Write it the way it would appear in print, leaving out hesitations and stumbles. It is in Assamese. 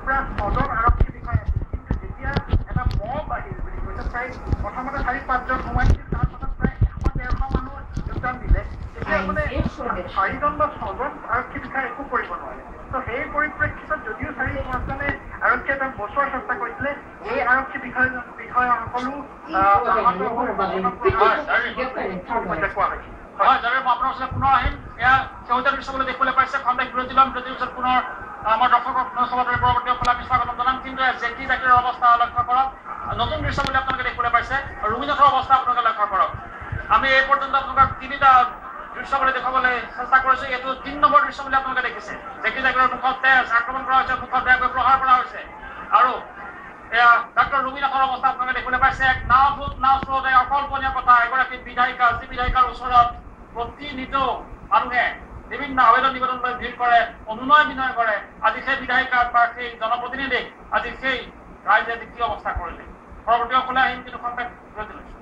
পৰা 6জন আৰক্ষী বিষয়া আছিল কিন্তু যেতিয়া এটা মব আহিল বুলি কৈছে প্ৰায় প্ৰথমতে 4-5জন সোমাইছিল তাৰপাছত প্ৰায় 100-150 মানুহ যোগদান দিলে তেতিয়া মানে 4জন বা 6জন আৰক্ষী বিষয়া একো কৰিব নোৱাৰে তো সেই পৰিপ্ৰেক্ষিতত যদিও 4-5জনে আৰক্ষীয়ে তেওঁক বচোৱাৰ চেষ্টা কৰিছিলে এই আৰক্ষী বিষয়াসকলো কোৱা হৈছে হয় যাৰে মই আপোনাৰ ওচৰত পুনৰ আহিম এয়া সেউজীয়া দৃশ্যবলৈ দেখিবলৈ পাইছে খন্তেক বিৰতি ল'ম বিৰতিৰ পিছত পুনৰ আমাৰ দৰ্শকক পুনৰ সভাপতিৰ পৰৱৰ্তী ফলে আমি স্বাগতম জনাম কিন্তু জেকি জাকিৰৰ অৱস্থা লক্ষ্য কৰক নতুন দৃশ্য বুলি আপোনালোকে দেখিবলৈ পাইছে আৰু ৰুমিনাথৰ অৱস্থা আপোনালোকে লক্ষ্য কৰক আমি এই পৰ্যন্ত আপোনালোকক 3টা দৃশ্য বুলি দেখাবলৈ চেষ্টা কৰিছোঁ এইটো 3 নম্বৰ দৃশ্য বুলি আপোনালোকে দেখিছে জেকি জাকিৰৰ মুখত তেজ আক্ৰমণ কৰা হৈছে মুখত বেয়াকৈ প্ৰহাৰ কৰা হৈছে আৰু এয়া ডাক্তৰ ৰুমিনাথৰ অৱস্থা আপোনালোকে দেখিবলৈ পাইছে এক নাও স্ৰোতে অকল্পনীয় কথা এগৰাকী বিধায়িকা যি বিধায়িকাৰ ওচৰত প্ৰতিনিধিত মানুহে বিভিন্ন আবেদন নিবেদন লৈ ভিৰ কৰে অনুনয় বিনয় কৰে আজি সেই বিধায়িকা বা সেই জনপ্ৰতিনিধিক আজি সেই ৰাইজে কি অৱস্থা কৰিলে পৰৱৰ্তী অকলে আহিম কিন্তু খন্তেক বিৰতি লৈছোঁ